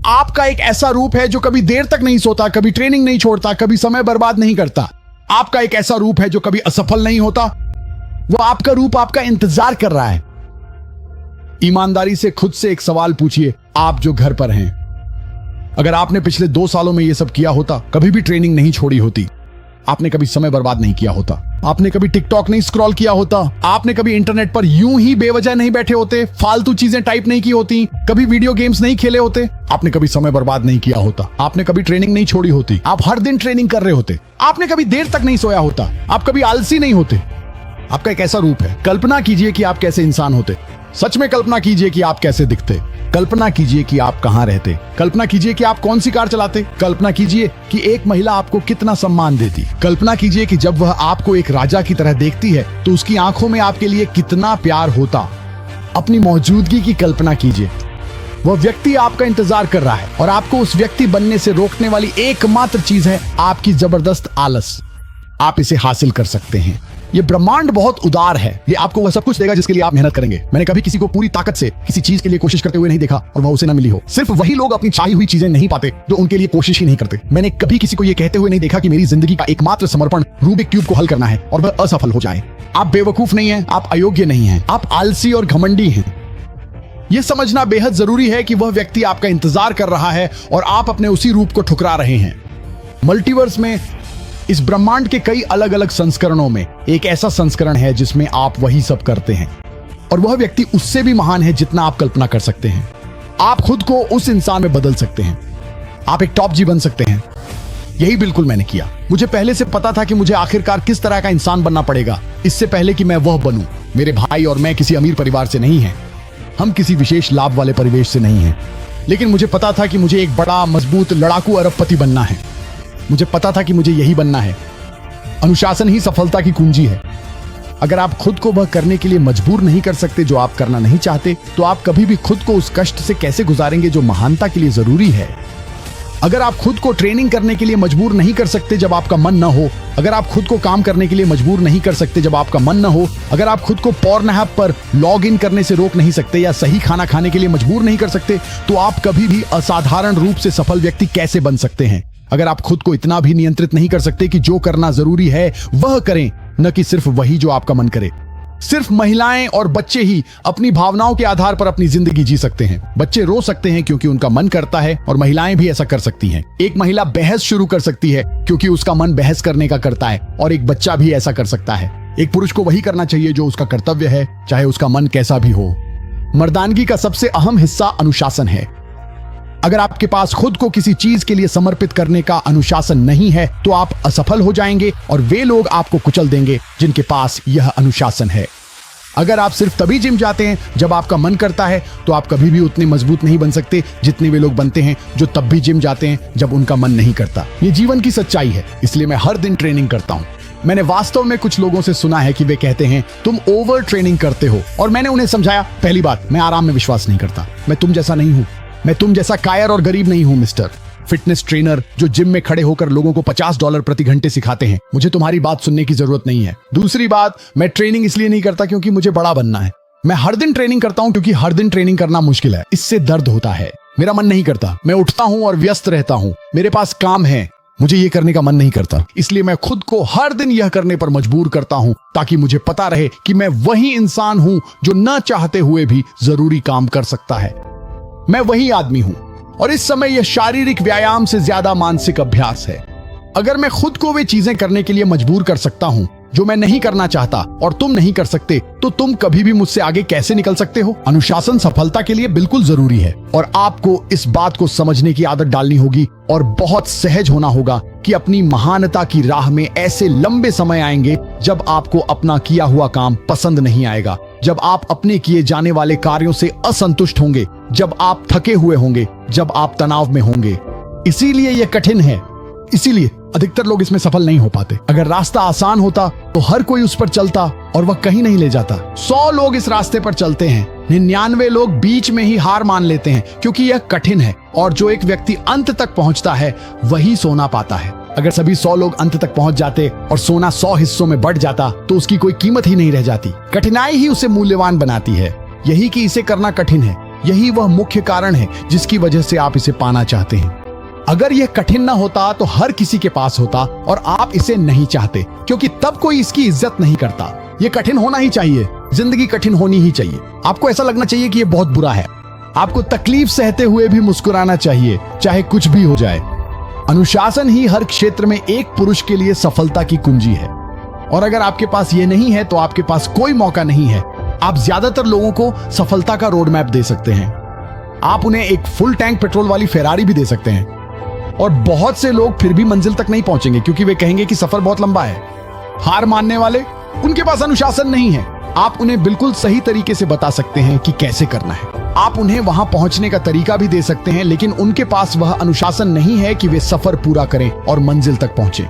आपका एक ऐसा रूप है जो कभी देर तक नहीं सोता, कभी ट्रेनिंग नहीं छोड़ता, कभी समय बर्बाद नहीं करता। आपका एक ऐसा रूप है जो कभी असफल नहीं होता। वो आपका रूप आपका इंतजार कर रहा है। ईमानदारी से खुद से एक सवाल पूछिए, आप जो घर पर हैं, अगर आपने पिछले 2 सालों में यह सब किया होता, कभी भी ट्रेनिंग नहीं छोड़ी होती, आपने कभी समय बर्बाद नहीं किया होता, आपने कभी टिकटॉक नहीं स्क्रॉल किया होता, आपने कभी इंटरनेट पर यूं ही बेवजह नहीं बैठे होते, फालतू चीजें टाइप नहीं की होती, कभी वीडियो गेम्स नहीं खेले होते, आपने कभी समय बर्बाद नहीं किया होता, आपने कभी ट्रेनिंग नहीं छोड़ी होती, आप हर दिन ट्रेनिंग कर रहे होते, आपने कभी देर तक नहीं सोया होता, आप कभी आलसी नहीं होते। आपका एक ऐसा रूप है। कल्पना कीजिए कि आप कैसे इंसान होते। सच में कल्पना कीजिए कि आप कैसे दिखते। कल्पना कीजिए कि आप कहां रहते। कल्पना कीजिए कि आप कौन सी कार चलाते। कल्पना कीजिए कि एक महिला आपको कितना सम्मान देती। कल्पना कीजिए कि जब वह आपको एक राजा की तरह देखती है तो उसकी आंखों में आपके लिए कितना प्यार होता। अपनी मौजूदगी की कल्पना कीजिए। वह व्यक्ति आपका इंतजार कर रहा है और आपको उस व्यक्ति बनने से रोकने वाली एकमात्र चीज है आपकी जबरदस्त आलस। आप इसे हासिल कर सकते हैं। ये ब्रह्मांड बहुत उदार है। ये आपको वह सब कुछ देगा जिसके लिए आप मेहनत करेंगे। मैंने कभी किसी को पूरी ताकत से किसी चीज के लिए कोशिश करते हुए नहीं देखा और वह उसे न मिली हो। सिर्फ वही लोग अपनी चाही हुई चीजें नहीं पाते जो उनके लिए कोशिश ही नहीं करते। मैंने कभी किसी को यह कहते हुए नहीं देखा कि मेरी जिंदगी का एकमात्र समर्पण रूबिक क्यूब को हल करना है और वह असफल हो जाए। आप बेवकूफ नहीं हैं, आप अयोग्य नहीं हैं, आप आलसी और घमंडी हैं। यह समझना बेहद जरूरी है कि वह व्यक्ति आपका इंतजार कर रहा है और आप अपने उसी रूप को ठुकरा रहे हैं। मल्टीवर्स में, इस ब्रह्मांड के कई अलग अलग संस्करणों में एक ऐसा संस्करण है जिसमें आप वही सब करते हैं और वह व्यक्ति उससे भी महान है जितना आप कल्पना कर सकते हैं। आप खुद को उस इंसान में बदल सकते हैं। आप एक टॉप जी बन सकते हैं। यही बिल्कुल मैंने किया। मुझे पहले से पता था कि मुझे आखिरकार किस तरह का इंसान बनना पड़ेगा इससे पहले कि मैं वह बनूं। मेरे भाई और मैं किसी अमीर परिवार से नहीं हैं। हम किसी विशेष लाभ वाले परिवेश से नहीं हैं। लेकिन मुझे पता था कि मुझे एक बड़ा मजबूत लड़ाकू अरबपति बनना है। मुझे पता था कि मुझे यही बनना है। अनुशासन ही सफलता की कुंजी है। अगर आप खुद को वह करने के लिए मजबूर नहीं कर सकते जो आप करना नहीं चाहते, तो आप कभी भी खुद को उस कष्ट से कैसे गुजारेंगे जो महानता के लिए जरूरी है। अगर आप खुद को ट्रेनिंग करने के लिए मजबूर नहीं कर सकते जब आपका मन न हो, अगर आप खुद को काम करने के लिए मजबूर नहीं कर सकते जब आपका मन न हो, अगर आप खुद को पोर्न ऐप पर लॉग इन करने से रोक नहीं सकते या सही खाना खाने के लिए मजबूर नहीं कर सकते, तो आप कभी भी असाधारण रूप से सफल व्यक्ति कैसे बन सकते हैं। अगर आप खुद को इतना भी नियंत्रित नहीं कर सकते कि जो करना जरूरी है वह करें, न कि सिर्फ वही जो आपका मन करे। सिर्फ महिलाएं और बच्चे ही अपनी भावनाओं के आधार पर अपनी जिंदगी जी सकते हैं। बच्चे रो सकते हैं क्योंकि उनका मन करता है और महिलाएं भी ऐसा कर सकती हैं। एक महिला बहस शुरू कर सकती है क्योंकि उसका मन बहस करने का करता है और एक बच्चा भी ऐसा कर सकता है। एक पुरुष को वही करना चाहिए जो उसका कर्तव्य है, चाहे उसका मन कैसा भी हो। मर्दानगी का सबसे अहम हिस्सा अनुशासन है। अगर आपके पास खुद को किसी चीज के लिए समर्पित करने का अनुशासन नहीं है तो आप असफल हो जाएंगे और वे लोग आपको कुचल देंगे जिनके पास यह अनुशासन है। अगर आप सिर्फ तभी जिम जाते हैं जब आपका मन करता है तो आप कभी भी उतने मजबूत नहीं बन सकते जितने वे लोग बनते हैं जो तब भी जिम जाते हैं जब उनका मन नहीं करता। ये जीवन की सच्चाई है, इसलिए मैं हर दिन ट्रेनिंग करता हूँ। मैंने वास्तव में कुछ लोगों से सुना है कि वे कहते हैं तुम ओवर ट्रेनिंग करते हो, और मैंने उन्हें समझाया, पहली बात, मैं आराम में विश्वास नहीं करता। मैं तुम जैसा नहीं हूँ। मैं तुम जैसा कायर और गरीब नहीं हूं मिस्टर फिटनेस ट्रेनर जो जिम में खड़े होकर लोगों को $50 प्रति घंटे सिखाते हैं। मुझे तुम्हारी बात सुनने की जरूरत नहीं है। दूसरी बात, मैं ट्रेनिंग इसलिए नहीं करता क्योंकि मुझे बड़ा बनना है। मैं हर दिन ट्रेनिंग करता हूं क्योंकि हर दिन ट्रेनिंग करना मुश्किल है। इससे दर्द होता है। मेरा मन नहीं करता। मैं उठता हूं और व्यस्त रहता हूं। मेरे पास काम है। मुझे ये करने का मन नहीं करता। इसलिए मैं खुद को हर दिन यह करने पर मजबूर करता हूं ताकि मुझे पता रहे कि मैं वही इंसान हूं जो न चाहते हुए भी जरूरी काम कर सकता है। मैं वही आदमी हूं और इस समय यह शारीरिक व्यायाम से ज्यादा मानसिक अभ्यास है। अगर मैं खुद को वे चीजें करने के लिए मजबूर कर सकता हूं जो मैं नहीं करना चाहता और तुम नहीं कर सकते, तो तुम कभी भी मुझसे आगे कैसे निकल सकते हो। अनुशासन सफलता के लिए बिल्कुल जरूरी है और आपको इस बात को समझने की आदत डालनी होगी और बहुत सहज होना होगा कि अपनी महानता की राह में ऐसे लंबे समय आएंगे जब आपको अपना किया हुआ काम पसंद नहीं आएगा, जब आप अपने किए जाने वाले कार्यों से असंतुष्ट होंगे, जब आप थके हुए होंगे, जब आप तनाव में होंगे। इसीलिए यह कठिन है। इसीलिए अधिकतर लोग इसमें सफल नहीं हो पाते। अगर रास्ता आसान होता तो हर कोई उस पर चलता और वह कहीं नहीं ले जाता। 100 लोग इस रास्ते पर चलते हैं, 99 लोग बीच में ही हार मान लेते हैं क्योंकि यह कठिन है और जो एक व्यक्ति अंत तक पहुंचता है वही सोना पाता है। अगर सभी 100 लोग अंत तक पहुंच जाते और सोना 100 हिस्सों में बढ़ जाता तो उसकी कोई कीमत ही नहीं रह जाती। कठिनाई ही उसे मूल्यवान बनाती है। यही कि इसे करना कठिन है, यही वह मुख्य कारण है जिसकी वजह से आप इसे पाना चाहते हैं। अगर यह कठिन ना होता तो हर किसी के पास होता और आप इसे नहीं चाहते, क्योंकि तब कोई इसकी इज्जत नहीं करता। यह कठिन होना ही चाहिए, जिंदगी कठिन होनी ही चाहिए। आपको ऐसा लगना चाहिए कि यह बहुत बुरा है। आपको तकलीफ सहते हुए भी मुस्कुराना चाहिए, चाहे कुछ भी हो जाए। अनुशासन ही हर क्षेत्र में एक पुरुष के लिए सफलता की कुंजी है, और अगर आपके पास ये नहीं है तो आपके पास कोई मौका नहीं है। आप ज्यादातर लोगों को सफलता का रोड मैप दे सकते हैं। आप उन्हें एक फुल टैंक पेट्रोल वाली फेरारी भी दे सकते हैं, और बहुत से लोग फिर भी मंजिल तक नहीं पहुंचेंगे, क्योंकि वे कहेंगे कि सफर बहुत लंबा है। हार मानने वाले, उनके पास अनुशासन नहीं है। आप उन्हें बिल्कुल सही तरीके से बता सकते हैं कि कैसे करना है। आप उन्हें वहां पहुंचने का तरीका भी दे सकते हैं, लेकिन उनके पास वह अनुशासन नहीं है कि वे सफर पूरा करें और मंजिल तक पहुंचे।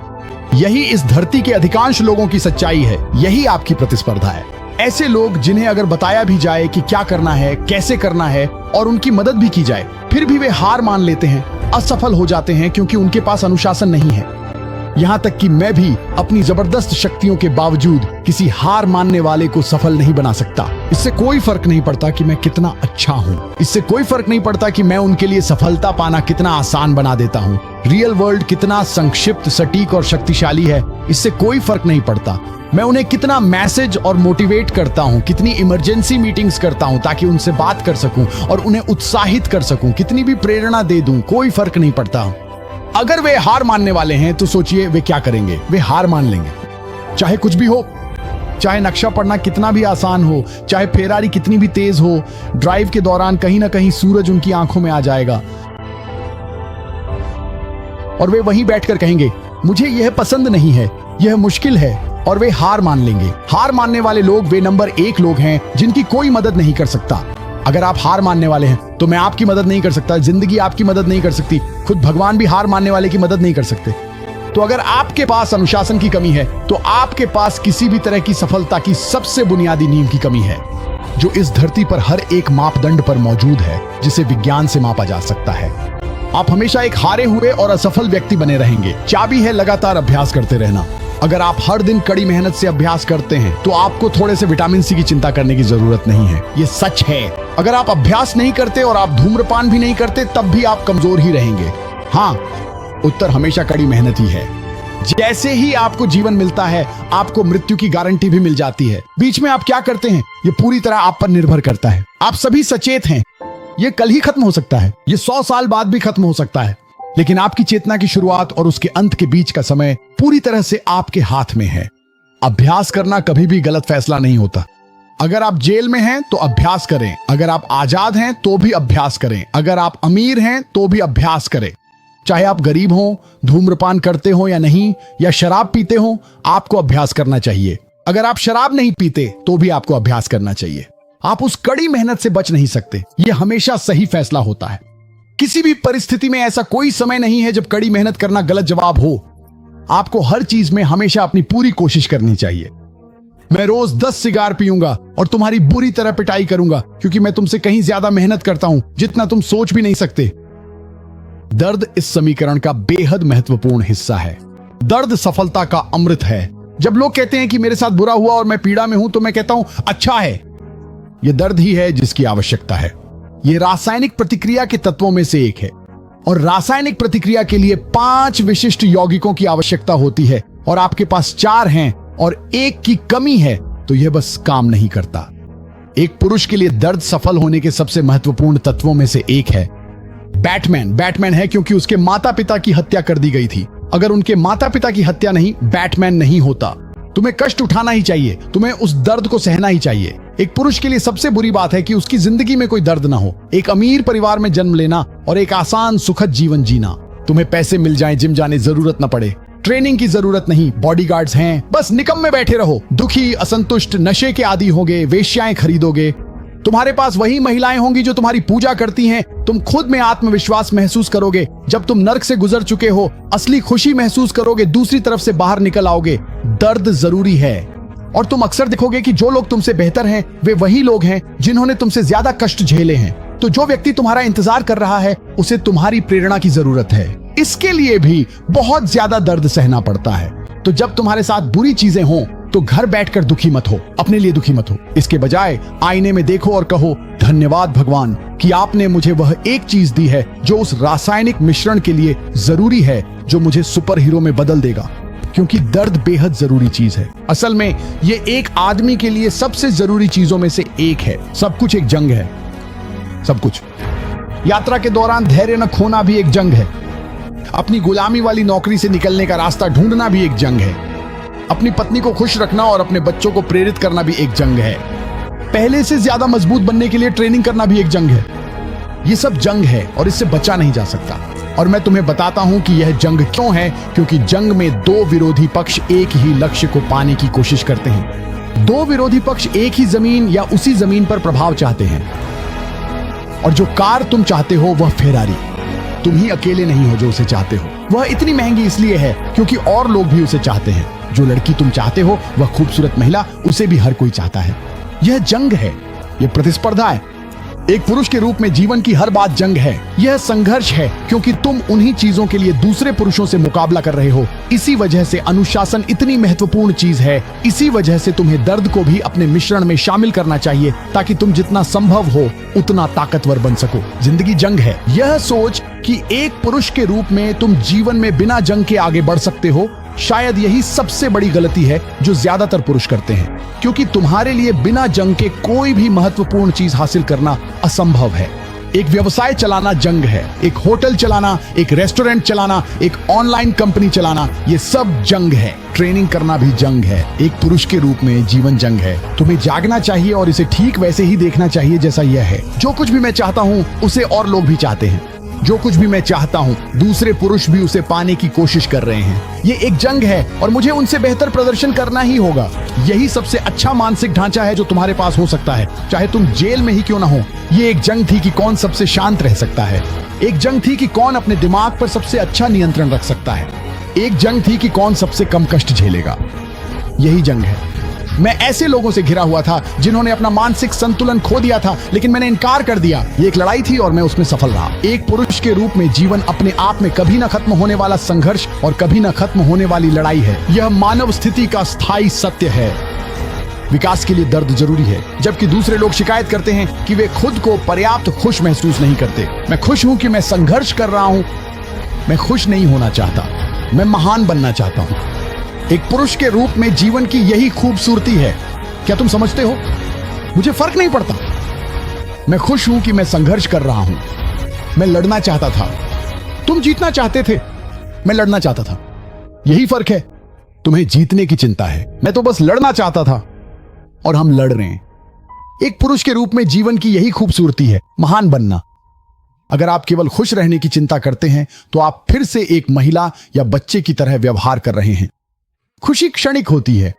यही इस धरती के अधिकांश लोगों की सच्चाई है। यही आपकी प्रतिस्पर्धा है। ऐसे लोग जिन्हें अगर बताया भी जाए कि क्या करना है, कैसे करना है, और उनकी मदद भी की जाए, फिर भी वे हार मान लेते हैं, असफल हो जाते हैं, क्योंकि उनके पास अनुशासन नहीं है। यहां तक कि मैं भी अपनी जबरदस्त शक्तियों के बावजूद किसी हार मानने वाले को सफल नहीं बना सकता। इससे कोई फर्क नहीं पड़ता कि मैं कितना अच्छा हूं। इससे कोई फर्क नहीं पड़ता कि मैं उनके लिए सफलता पाना कितना आसान बना देता हूं। रियल वर्ल्ड कितना संक्षिप्त, सटीक और शक्तिशाली है, इससे कोई फर्क नहीं पड़ता। मैं उन्हें कितना मैसेज और मोटिवेट करता हूं, कितनी इमरजेंसी मीटिंग्स करता हूं ताकि उनसे बात कर सकूं और उन्हें उत्साहित कर सकूं, कितनी भी प्रेरणा दे दूं, कोई फर्क नहीं पड़ता। अगर वे हार मानने वाले हैं तो सोचिए वे क्या करेंगे। वे हार मान लेंगे, चाहे कुछ भी हो, चाहे नक्शा पढ़ना कितना भी आसान हो, चाहे फेरारी कितनी भी तेज हो। ड्राइव के दौरान कहीं ना कहीं सूरज उनकी आंखों में आ जाएगा और वे वहीं बैठकर कहेंगे, मुझे यह पसंद नहीं है, यह मुश्किल है, और वे हार मान लेंगे। हार मानने वाले लोग वे नंबर 1 लोग हैं जिनकी कोई मदद नहीं कर सकता। अगर आप हार मानने वाले हैं तो मैं आपकी मदद नहीं कर सकता, जिंदगी आपकी मदद नहीं कर सकती, खुद भगवान भी हार मानने वाले की मदद नहीं कर सकते। तो अगर आपके पास अनुशासन की कमी है तो आपके पास किसी भी तरह की सफलता की सबसे बुनियादी नींव की कमी है, जो इस धरती पर हर एक मापदंड पर मौजूद है, जिसे विज्ञान से मापा जा सकता है। आप हमेशा एक हारे हुए और असफल व्यक्ति बने रहेंगे। चाबी है लगातार अभ्यास करते रहना। अगर आप हर दिन कड़ी मेहनत से अभ्यास करते हैं तो आपको थोड़े से विटामिन सी की चिंता करने की जरूरत नहीं है। ये सच है। अगर आप अभ्यास नहीं करते और आप धूम्रपान भी नहीं करते, तब भी आप कमजोर ही रहेंगे। हाँ, उत्तर हमेशा कड़ी मेहनत ही है। जैसे ही आपको जीवन मिलता है, आपको मृत्यु की गारंटी भी मिल जाती है। बीच में आप क्या करते हैं, ये पूरी तरह आप पर निर्भर करता है। आप सभी सचेत हैं, ये कल ही खत्म हो सकता है, ये 100 साल बाद भी खत्म हो सकता है, लेकिन आपकी चेतना की शुरुआत और उसके अंत के बीच का समय पूरी तरह से आपके हाथ में है। अभ्यास करना कभी भी गलत फैसला नहीं होता। अगर आप जेल में हैं तो अभ्यास करें, अगर आप आजाद हैं तो भी अभ्यास करें, अगर आप अमीर हैं तो भी अभ्यास करें। चाहे आप गरीब हो, धूम्रपान करते हो या नहीं, या शराब पीते हो, आपको अभ्यास करना चाहिए। अगर आप शराब नहीं पीते तो भी आपको अभ्यास करना चाहिए। आप उस कड़ी मेहनत से बच नहीं सकते। यह हमेशा सही फैसला होता है। किसी भी परिस्थिति में ऐसा कोई समय नहीं है जब कड़ी मेहनत करना गलत जवाब हो। आपको हर चीज में हमेशा अपनी पूरी कोशिश करनी चाहिए। मैं रोज 10 सिगार पीऊंगा और तुम्हारी बुरी तरह पिटाई करूंगा, क्योंकि मैं तुमसे कहीं ज्यादा मेहनत करता हूं जितना तुम सोच भी नहीं सकते। दर्द इस समीकरण का बेहद महत्वपूर्ण हिस्सा है। दर्द सफलता का अमृत है। जब लोग कहते हैं कि मेरे साथ बुरा हुआ और मैं पीड़ा में हूं, तो मैं कहता हूं अच्छा है। यह दर्द ही है जिसकी आवश्यकता है। यह रासायनिक प्रतिक्रिया के तत्वों में से एक है, और रासायनिक प्रतिक्रिया के लिए 5 विशिष्ट यौगिकों की आवश्यकता होती है, और आपके पास 4 हैं और 1 की कमी है, तो यह बस काम नहीं करता। एक पुरुष के लिए दर्द सफल होने के सबसे महत्वपूर्ण तत्वों में से एक है बैटमैन। बैटमैन है क्योंकि उसके माता पिता की हत्या कर दी गई थी। अगर उनके माता पिता की हत्या नहीं, बैटमैन नहीं होता। तुम्हें कष्ट उठाना ही चाहिए, तुम्हें उस दर्द को सहना ही चाहिए। एक पुरुष के लिए सबसे बुरी बात है कि उसकी जिंदगी में कोई दर्द ना हो। एक अमीर परिवार में जन्म लेना और एक आसान सुखद जीवन जीना। तुम्हें पैसे मिल जाएं, जिम जाने जरूरत ना पड़े, ट्रेनिंग की जरूरत नहीं, बॉडीगार्ड्स हैं, बस निकम्मे बैठे रहो, दुखी, असंतुष्ट, नशे के आदी होगे, वेश्याएं खरीदोगे। तुम्हारे पास वही महिलाएं होंगी जो तुम्हारी पूजा करती हैं। तुम खुद में आत्मविश्वास महसूस करोगे। जब तुम नर्क से गुजर चुके हो, असली खुशी महसूस करोगे, दूसरी तरफ से बाहर निकल आओगे। दर्द जरूरी है, और तुम अक्सर देखोगे कि जो लोग तुमसे बेहतर हैं वे वही लोग हैं जिन्होंने तुमसे ज्यादा कष्ट झेले हैं। तो जो व्यक्ति तुम्हारा इंतजार कर रहा है, उसे तुम्हारी प्रेरणा की जरूरत है। इसके लिए भी बहुत ज्यादा दर्द सहना पड़ता है। तो जब तुम्हारे साथ बुरी चीजें हों तो घर बैठकर दुखी मत हो, अपने लिए दुखी मत हो। इसके बजाय आईने में देखो और कहो, धन्यवाद भगवान कि आपने मुझे वह एक चीज दी है जो उस रासायनिक मिश्रण के लिए जरूरी है जो मुझे सुपर हीरो में बदल देगा। क्योंकि दर्द बेहद जरूरी चीज है। असल में ये एक आदमी के लिए सबसे जरूरी चीजों में से एक है। सब कुछ एक जंग है, सब कुछ। यात्रा के दौरान धैर्य न खोना भी एक जंग है। अपनी गुलामी वाली नौकरी से निकलने का रास्ता ढूंढना भी एक जंग है। अपनी पत्नी को खुश रखना और अपने बच्चों को प्रेरित करना भी एक जंग है। पहले से ज्यादा मजबूत बनने के लिए ट्रेनिंग करना भी एक जंग है। ये सब जंग है और इससे बचा नहीं जा सकता। और मैं तुम्हें बताता हूं कि यह जंग क्यों है। क्योंकि जंग में दो विरोधी पक्ष एक ही लक्ष्य को पाने की कोशिश करते हैं। दो विरोधी पक्ष एक ही जमीन या उसी जमीन पर प्रभाव चाहते हैं। और जो कार तुम चाहते हो वह फेरारी, तुम ही अकेले नहीं हो जो उसे चाहते हो। वह इतनी महंगी इसलिए है क्योंकि और लोग भी उसे चाहते हैं। जो लड़की तुम चाहते हो वह खूबसूरत महिला, उसे भी हर कोई चाहता है। यह जंग है, यह प्रतिस्पर्धा है। एक पुरुष के रूप में जीवन की हर बात जंग है। यह संघर्ष है क्योंकि तुम उन्हीं चीजों के लिए दूसरे पुरुषों से मुकाबला कर रहे हो। इसी वजह से अनुशासन इतनी महत्वपूर्ण चीज है। इसी वजह से तुम्हें दर्द को भी अपने मिश्रण में शामिल करना चाहिए ताकि तुम जितना संभव हो उतना ताकतवर बन सको। जिंदगी जंग है। यह सोच कि एक पुरुष के रूप में तुम जीवन में बिना जंग के आगे बढ़ सकते हो, शायद यही सबसे बड़ी गलती है जो ज्यादातर पुरुष करते हैं। क्योंकि तुम्हारे लिए बिना जंग के कोई भी महत्वपूर्ण चीज हासिल करना असंभव है। एक व्यवसाय चलाना जंग है। एक होटल चलाना, एक रेस्टोरेंट चलाना, एक ऑनलाइन कंपनी चलाना, ये सब जंग है। ट्रेनिंग करना भी जंग है। एक पुरुष के रूप में जीवन जंग है। तुम्हें जागना चाहिए और इसे ठीक वैसे ही देखना चाहिए जैसा यह है। जो कुछ भी मैं चाहता हूं उसे और लोग भी चाहते हैं। जो कुछ भी मैं चाहता हूं दूसरे पुरुष भी उसे पाने की कोशिश कर रहे हैं। ये एक जंग है और मुझे उनसे बेहतर प्रदर्शन करना ही होगा। यही सबसे अच्छा मानसिक ढांचा है जो तुम्हारे पास हो सकता है, चाहे तुम जेल में ही क्यों ना हो। ये एक जंग थी कि कौन सबसे शांत रह सकता है। एक जंग थी कि कौन अपने दिमाग पर सबसे अच्छा नियंत्रण रख सकता है। एक जंग थी कि कौन सबसे कम कष्ट झेलेगा। यही जंग है। मैं ऐसे लोगों से घिरा हुआ था जिन्होंने अपना मानसिक संतुलन खो दिया था, लेकिन मैंने इनकार कर दिया। ये एक लड़ाई थी और मैं उसमें सफल रहा। एक पुरुष के रूप में जीवन अपने आप में कभी ना खत्म होने वाला संघर्ष और कभी ना खत्म होने वाली लड़ाई है। यह मानव स्थिति का स्थायी सत्य है। विकास के लिए दर्द जरूरी है। जबकि दूसरे लोग शिकायत करते हैं कि वे खुद को पर्याप्त खुश महसूस नहीं करते। मैं खुश हूं कि मैं संघर्ष कर रहा हूं। मैं खुश नहीं होना चाहता, मैं महान बनना चाहता हूं। एक पुरुष के रूप में जीवन की यही खूबसूरती है। क्या तुम समझते हो? मुझे फर्क नहीं पड़ता। मैं खुश हूं कि मैं संघर्ष कर रहा हूं। मैं लड़ना चाहता था, तुम जीतना चाहते थे। मैं लड़ना चाहता था। यही फर्क है। तुम्हें जीतने की चिंता है, मैं तो बस लड़ना चाहता था और हम लड़ रहे हैं। एक पुरुष के रूप में जीवन की यही खूबसूरती है, महान बनना। अगर आप केवल खुश रहने की चिंता करते हैं तो आप फिर से एक महिला या बच्चे की तरह व्यवहार कर रहे हैं। खुशी क्षणिक होती है।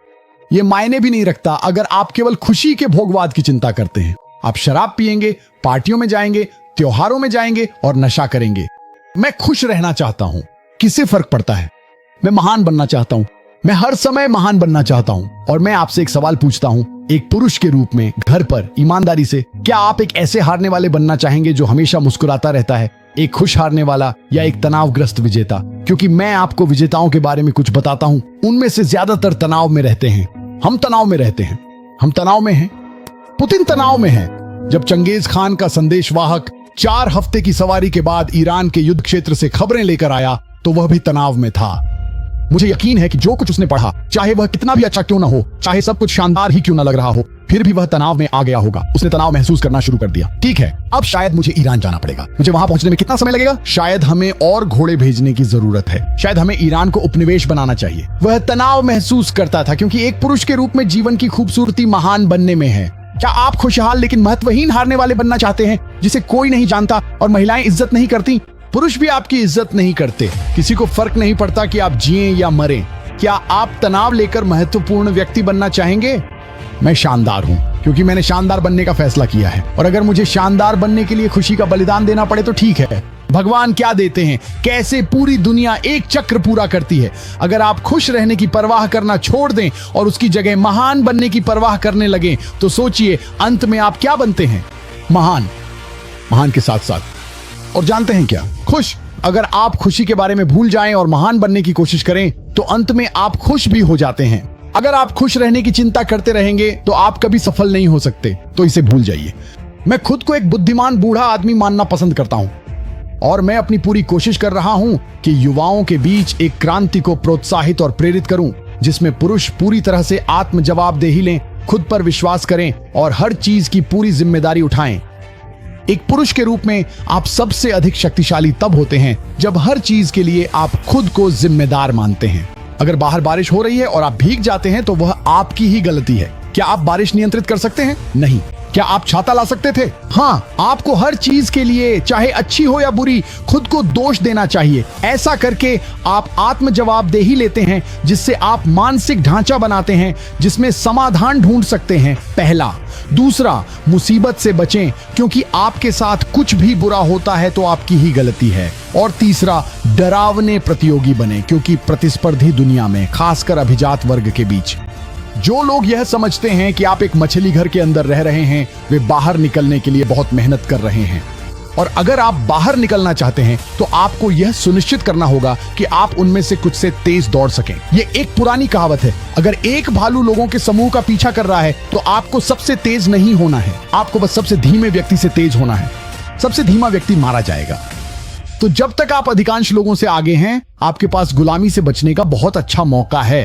यह मायने भी नहीं रखता अगर आप केवल खुशी के भोगवाद की चिंता करते हैं। आप शराब पिएंगे, पार्टियों में जाएंगे, त्योहारों में जाएंगे और नशा करेंगे। मैं खुश रहना चाहता हूं, किससे फर्क पड़ता है? मैं महान बनना चाहता हूं। मैं हर समय महान बनना चाहता हूं। और मैं आपसे एक सवाल पूछता हूं, एक पुरुष के रूप में घर पर ईमानदारी से, क्या आप एक ऐसे हारने वाले बनना चाहेंगे जो हमेशा मुस्कुराता रहता है, एक खुश हारने वाला या एक तनावग्रस्त विजेता? क्योंकि मैं आपको विजेताओं के बारे में कुछ बताता हूं, उनमें से ज्यादातर तनाव में रहते हैं। हम तनाव में रहते हैं। हम तनाव में हैं। पुतिन तनाव में है। जब चंगेज खान का संदेशवाहक 4 हफ्ते की सवारी के बाद ईरान के युद्ध क्षेत्र से खबरें लेकर आया तो वह भी तनाव में था। मुझे यकीन है कि जो कुछ उसने पढ़ा, चाहे वह कितना भी अच्छा क्यों ना हो, चाहे सब कुछ शानदार ही क्यों ना लग रहा हो, फिर भी वह तनाव में आ गया होगा। उसने तनाव महसूस करना शुरू कर दिया। ठीक है, अब शायद मुझे ईरान जाना पड़ेगा। मुझे वहां पहुंचने में कितना समय लगेगा? शायद हमें और घोड़े भेजने की जरूरत है। शायद हमें ईरान को उपनिवेश बनाना चाहिए। वह तनाव महसूस करता था क्योंकि एक पुरुष के रूप में जीवन की खूबसूरती महान बनने में है। क्या आप खुशहाल लेकिन महत्वहीन हारने वाले बनना चाहते हैं, जिसे कोई नहीं जानता और महिलाएं इज्जत नहीं करती? पुरुष भी आपकी इज्जत नहीं करते। किसी को फर्क नहीं पड़ता कि आप जिएं या मरें। क्या आप तनाव लेकर महत्वपूर्ण व्यक्ति बनना चाहेंगे? मैं शानदार हूं क्योंकि मैंने शानदार बनने का फैसला किया है। और अगर मुझे शानदार बनने के लिए खुशी का बलिदान देना पड़े तो ठीक है। भगवान क्या देते हैं, कैसे पूरी दुनिया एक चक्र पूरा करती है। अगर आप खुश रहने की परवाह करना छोड़ दें और उसकी जगह महान बनने की परवाह करने लगें तो सोचिए अंत में आप क्या बनते हैं? महान। महान के साथ साथ और जानते हैं क्या? खुश। अगर आप खुशी के बारे में भूल जाएं और महान बनने की कोशिश करें तो अंत में आप खुश भी हो जाते हैं। अगर आप खुश रहने की चिंता करते रहेंगे तो आप कभी सफल नहीं हो सकते, तो इसे भूल जाइए। मैं खुद को एक बुद्धिमान बूढ़ा आदमी मानना पसंद करता हूं और मैं अपनी पूरी कोशिश कर रहा हूं कि युवाओं के बीच एक क्रांति को प्रोत्साहित और प्रेरित करूं, जिसमें पुरुष पूरी तरह से आत्म जवाबदेही लें, खुद पर विश्वास करें और हर चीज की पूरी जिम्मेदारी उठाएं। एक पुरुष के रूप में आप सबसे अधिक शक्तिशाली तब होते हैं जब हर चीज के लिए आप खुद को जिम्मेदार मानते हैं। अगर बाहर बारिश हो रही है और आप भीग जाते हैं तो वह आपकी ही गलती है। क्या आप बारिश नियंत्रित कर सकते हैं? नहीं। क्या आप छाता ला सकते थे? हाँ। आपको हर चीज के लिए, चाहे अच्छी हो या बुरी, खुद को दोष देना चाहिए। ऐसा करके आप आत्म जवाबदेही लेते हैं, जिससे आप मानसिक ढांचा बनाते हैं जिसमें समाधान ढूंढ सकते हैं। पहला। दूसरा, मुसीबत से बचें, क्योंकि आपके साथ कुछ भी बुरा होता है तो आपकी ही गलती है। और तीसरा, डरावने प्रतियोगी बने, क्योंकि प्रतिस्पर्धी दुनिया में, खासकर अभिजात वर्ग के बीच, जो लोग यह समझते हैं कि आप एक मछली घर के अंदर रह रहे हैं, वे बाहर निकलने के लिए बहुत मेहनत कर रहे हैं। और अगर आप बाहर निकलना चाहते हैं तो आपको यह सुनिश्चित करना होगा कि आप उनमें से कुछ से तेज दौड़ सकें। यह एक पुरानी कहावत है, अगर एक भालू लोगों के समूह का पीछा कर रहा है तो आपको सबसे तेज नहीं होना है, आपको बस सबसे धीमे व्यक्ति से तेज होना है। सबसे धीमा व्यक्ति मारा जाएगा। तो जब तक आप अधिकांश लोगों से आगे हैं, आपके पास गुलामी से बचने का बहुत अच्छा मौका है।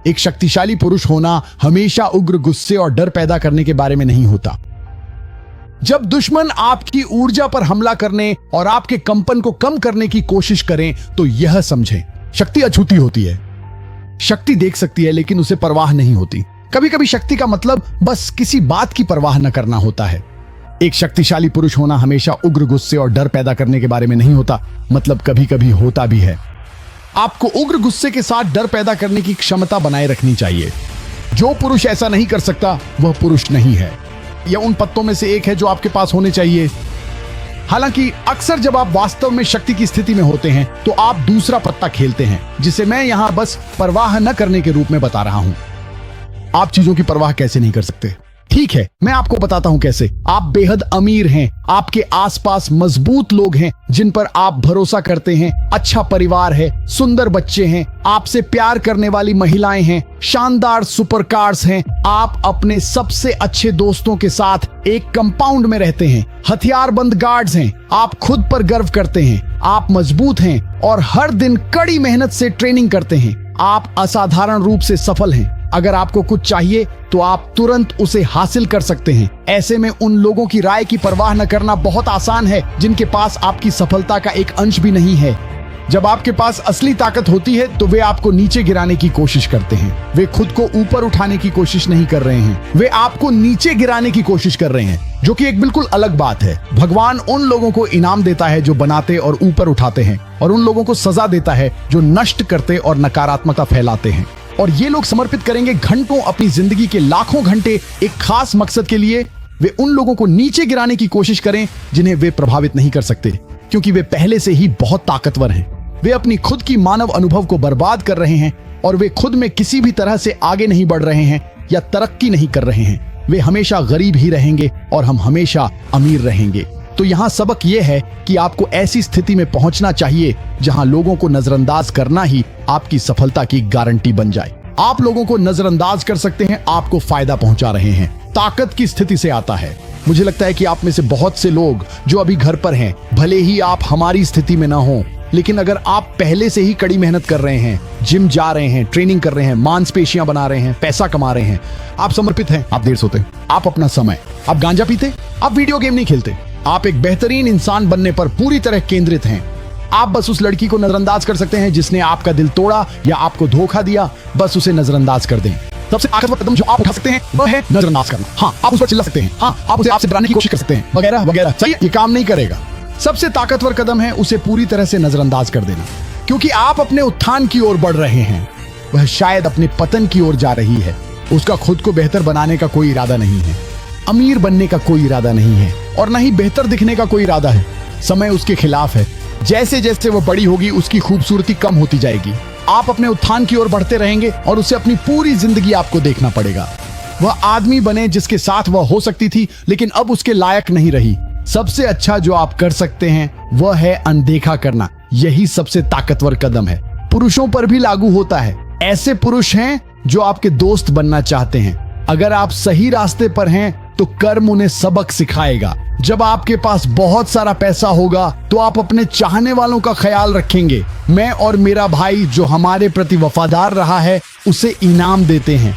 एक शक्तिशाली पुरुष होना हमेशा उग्र गुस्से और डर पैदा करने के बारे में नहीं होता। जब दुश्मन आपकी ऊर्जा पर हमला करने और आपके कंपन को कम करने की कोशिश करें तो यह समझें, शक्ति अछूती होती है। शक्ति देख सकती है लेकिन उसे परवाह नहीं होती। कभी कभी शक्ति का मतलब बस किसी बात की परवाह न करना होता है। एक शक्तिशाली पुरुष होना हमेशा उग्र गुस्से और डर पैदा करने के बारे में नहीं होता, मतलब कभी कभी होता भी है। आपको उग्र गुस्से के साथ डर पैदा करने की क्षमता बनाए रखनी चाहिए। जो पुरुष ऐसा नहीं कर सकता वह पुरुष नहीं है। यह उन पत्तों में से एक है जो आपके पास होने चाहिए। हालांकि अक्सर जब आप वास्तव में शक्ति की स्थिति में होते हैं तो आप दूसरा पत्ता खेलते हैं, जिसे मैं यहां बस परवाह न करने के रूप में बता रहा हूं। आप चीजों की परवाह कैसे नहीं कर सकते? ठीक है, मैं आपको बताता हूं कैसे। आप बेहद अमीर हैं, आपके आसपास मजबूत लोग हैं जिन पर आप भरोसा करते हैं, अच्छा परिवार है, सुंदर बच्चे हैं, आपसे प्यार करने वाली महिलाएं हैं, शानदार सुपर कार्स हैं, आप अपने सबसे अच्छे दोस्तों के साथ एक कंपाउंड में रहते हैं, हथियारबंद गार्ड्स हैं, आप खुद पर गर्व करते हैं, आप मजबूत हैं और हर दिन कड़ी मेहनत से ट्रेनिंग करते हैं, आप असाधारण रूप से सफल हैं। अगर आपको कुछ चाहिए तो आप तुरंत उसे हासिल कर सकते हैं। ऐसे में उन लोगों की राय की परवाह न करना बहुत आसान है जिनके पास आपकी सफलता का एक अंश भी नहीं है। जब आपके पास असली ताकत होती है तो वे आपको नीचे गिराने की कोशिश करते हैं। वे खुद को ऊपर उठाने की कोशिश नहीं कर रहे हैं, वे आपको नीचे गिराने की कोशिश कर रहे हैं, जो कि एक बिल्कुल अलग बात है। भगवान उन लोगों को इनाम देता है जो बनाते और ऊपर उठाते हैं, और उन लोगों को सजा देता है जो नष्ट करते और नकारात्मकता फैलाते हैं। और ये लोग समर्पित करेंगे घंटों, अपनी जिंदगी के लाखों घंटे एक खास मकसद के लिए। वे उन लोगों को नीचे गिराने की कोशिश करें जिन्हें वे प्रभावित नहीं कर सकते, क्योंकि वे पहले से ही बहुत ताकतवर हैं। वे अपनी खुद की मानव अनुभव को बर्बाद कर रहे हैं और वे खुद में किसी भी तरह से आगे नहीं बढ़ रहे हैं या तरक्की नहीं कर रहे हैं। वे हमेशा गरीब ही रहेंगे और हम हमेशा अमीर रहेंगे। तो यहाँ सबक यह है कि आपको ऐसी स्थिति में पहुंचना चाहिए जहां लोगों को नजरअंदाज करना ही आपकी सफलता की गारंटी बन जाए। आप लोगों को नजरअंदाज कर सकते हैं, आपको फायदा पहुंचा रहे हैं। ताकत की स्थिति से आता है। मुझे लगता है कि आप में से बहुत से लोग जो अभी घर पर हैं, भले ही आप हमारी स्थिति में ना हो, लेकिन अगर आप पहले से ही कड़ी मेहनत कर रहे हैं, जिम जा रहे हैं, ट्रेनिंग कर रहे हैं, मांसपेशियां बना रहे हैं, पैसा कमा रहे हैं, आप समर्पित हैं, आप देर सोते, आप अपना समय, आप गांजा पीते, आप वीडियो गेम नहीं खेलते, आप एक बेहतरीन इंसान बनने पर पूरी तरह केंद्रित हैं। आप बस उस लड़की को नजरअंदाज कर सकते हैं जिसने आपका दिल तोड़ा या आपको धोखा दिया, बस उसे नजरअंदाज कर दें। सबसे ताकतवर कदम जो आप उठा सकते हैं वह है नजरअंदाज करना। हाँ, आप उस पर चिल्ला सकते हैं, हाँ, आप उसे आपसे डराने की कोशिश कर सकते हैं, वगैरह वगैरह। सही है, ये काम नहीं करेगा। सबसे ताकतवर कदम है उसे पूरी तरह से नजरअंदाज कर देना, क्योंकि आप अपने उत्थान की ओर बढ़ रहे हैं, वह शायद अपने पतन की ओर जा रही है। उसका खुद को बेहतर बनाने का कोई इरादा नहीं है, अमीर बनने का कोई इरादा नहीं है, और न ही बेहतर दिखने का कोई इरादा है। समय उसके खिलाफ है। जैसे जैसे वो बड़ी होगी उसकी खूबसूरती कम होती जाएगी। आप अपने उत्थान की ओर बढ़ते रहेंगे और उसे अपनी पूरी जिंदगी आपको देखना पड़ेगा। वह आदमी बने जिसके साथ वह हो सकती थी लेकिन अब उसके लायक नहीं रही। सबसे अच्छा जो आप कर सकते हैं वह है अनदेखा करना। यही सबसे ताकतवर कदम है। पुरुषों पर भी लागू होता है। ऐसे पुरुष हैं जो आपके दोस्त बनना चाहते हैं। अगर आप सही रास्ते पर हैं तो कर्म उन्हें सबक सिखाएगा। जब आपके पास बहुत सारा पैसा होगा तो आप अपने चाहने वालों का ख्याल रखेंगे। मैं और मेरा भाई जो हमारे प्रति वफादार रहा है उसे इनाम देते हैं।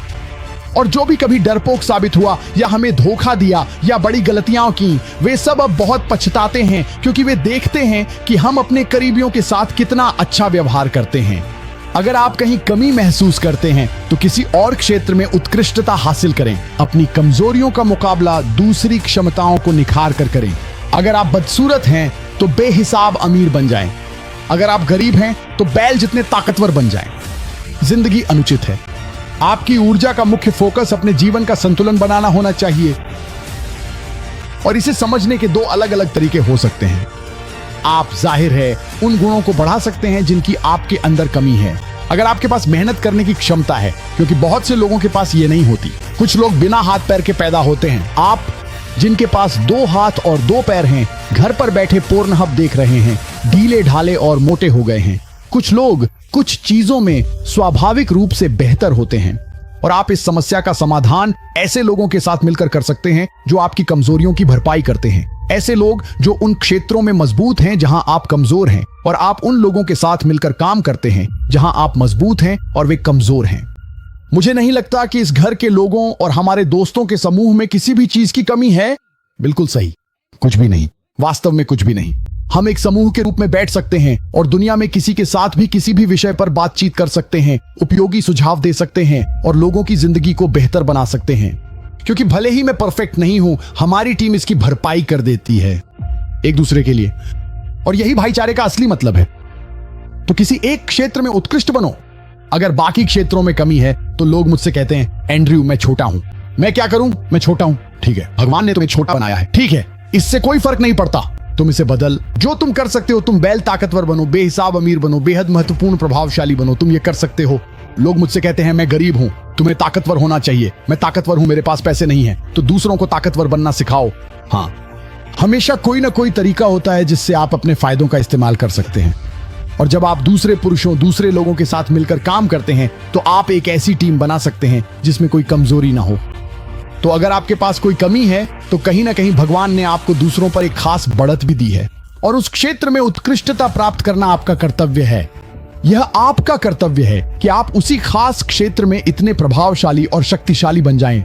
और जो भी कभी डरपोक साबित हुआ या हमें धोखा दिया या बड़ी गलतियां की, वे सब अब बहुत पछताते हैं, क्योंकि वे देखते हैं कि हम अपने करीबियों के साथ कितना अच्छा व्यवहार करते हैं। अगर आप कहीं कमी महसूस करते हैं तो किसी और क्षेत्र में उत्कृष्टता हासिल करें। अपनी कमजोरियों का मुकाबला दूसरी क्षमताओं को निखार कर करें। अगर आप बदसूरत हैं तो बेहिसाब अमीर बन जाएं। अगर आप गरीब हैं तो बैल जितने ताकतवर बन जाएं। जिंदगी अनुचित है। आपकी ऊर्जा का मुख्य फोकस अपने जीवन का संतुलन बनाना होना चाहिए। और इसे समझने के दो अलग अलग तरीके हो सकते हैं। आप जाहिर है उन गुणों को बढ़ा सकते हैं जिनकी आपके अंदर कमी है। अगर आपके पास मेहनत करने की क्षमता है, क्योंकि बहुत से लोगों के पास ये नहीं होती। कुछ लोग बिना हाथ पैर के पैदा होते हैं। आप जिनके पास 2 हाथ और 2 पैर हैं, घर पर बैठे पोर्नहब देख रहे हैं, ढीले ढाले और मोटे हो गए हैं। कुछ लोग कुछ चीजों में स्वाभाविक रूप से बेहतर होते हैं। और आप इस समस्या का समाधान ऐसे लोगों के साथ मिलकर कर सकते हैं जो आपकी कमजोरियों की भरपाई करते हैं। ऐसे लोग जो उन क्षेत्रों में मजबूत हैं जहां आप कमजोर हैं, और आप उन लोगों के साथ मिलकर काम करते हैं जहां आप मजबूत हैं और वे कमजोर हैं। मुझे नहीं लगता कि इस घर के लोगों और हमारे दोस्तों के समूह में किसी भी चीज की कमी है। बिल्कुल सही, कुछ भी नहीं, वास्तव में कुछ भी नहीं। हम एक समूह के रूप में बैठ सकते हैं और दुनिया में किसी के साथ भी किसी भी विषय पर बातचीत कर सकते हैं, उपयोगी सुझाव दे सकते हैं और लोगों की जिंदगी को बेहतर बना सकते हैं। क्योंकि भले ही मैं परफेक्ट नहीं हूं, हमारी टीम इसकी भरपाई कर देती है एक दूसरे के लिए। और यही भाईचारे का असली मतलब है। तो किसी एक क्षेत्र में उत्कृष्ट बनो। अगर बाकी क्षेत्रों में कमी है तो लोग मुझसे कहते हैं, एंड्रयू मैं छोटा हूं। मैं क्या करूं? मैं छोटा हूं। ठीक है, भगवान ने तुम्हें छोटा बनाया है। ठीक है, इससे कोई फर्क नहीं पड़ता। तुम इसे बदल। जो तुम कर सकते हो, तुम बैल ताकतवर बनो, बेहिसाब अमीर बनो, बेहद महत्वपूर्ण प्रभावशाली बनो। तुम ये कर सकते हो। लोग मुझसे कहते हैं, मैं गरीब हूं, तुम्हें ताकतवर होना चाहिए। मैं ताकतवर हूं, मेरे पास पैसे नहीं है। तो दूसरों को ताकतवर बनना सिखाओ। हाँ, हमेशा कोई ना कोई तरीका होता है जिससे आप अपने फायदों का इस्तेमाल कर सकते हैं। और जब आप दूसरे पुरुषों, दूसरे लोगों के साथ मिलकर काम करते हैं तो आप एक ऐसी टीम बना सकते हैं जिसमें कोई कमजोरी ना हो। तो अगर आपके पास कोई कमी है तो कहीं ना कहीं भगवान ने आपको दूसरों पर एक खास बढ़त भी दी है, और उस क्षेत्र में उत्कृष्टता प्राप्त करना आपका कर्तव्य है। यह आपका कर्तव्य है कि आप उसी खास क्षेत्र में इतने प्रभावशाली और शक्तिशाली बन जाएं।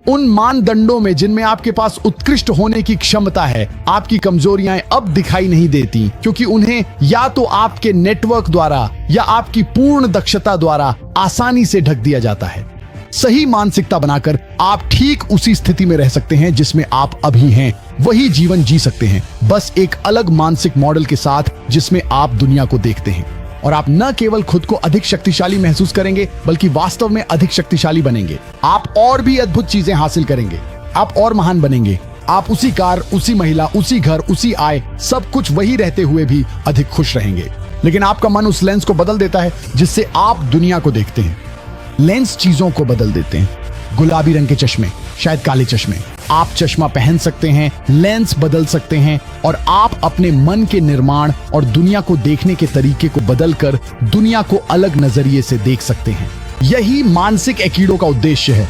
उन मानदंडों में जिनमें आपके पास उत्कृष्ट होने की क्षमता है, आपकी कमजोरियां अब दिखाई नहीं देती, क्योंकि उन्हें या तो आपके नेटवर्क द्वारा या आपकी पूर्ण दक्षता द्वारा आसानी से ढक दिया जाता है। सही मानसिकता बनाकर आप ठीक उसी स्थिति में रह सकते हैं जिसमें आप अभी हैं। वही जीवन जी सकते हैं, बस एक अलग मानसिक मॉडल के साथ जिसमें आप दुनिया को देखते हैं। और आप न केवल खुद को अधिक शक्तिशाली महसूस करेंगे, बल्कि वास्तव में अधिक शक्तिशाली बनेंगे। आप और भी अद्भुत चीजें हासिल करेंगे। आप और महान बनेंगे। आप उसी कार, उसी महिला, उसी घर, उसी आय, सब कुछ वही रहते हुए भी अधिक खुश रहेंगे। लेकिन आपका मन उस लेंस को बदल देता है जिससे आप दुनिया को देखते हैं। लेंस चीजों को बदल देते हैं। गुलाबी रंग के चश्मे, शायद काले चश्मे। आप चश्मा पहन सकते हैं, लेंस बदल सकते हैं, और आप अपने मन के निर्माण और दुनिया को देखने के तरीके को बदलकर दुनिया को अलग नजरिए से देख सकते हैं। यही मानसिक एकीडो का उद्देश्य है।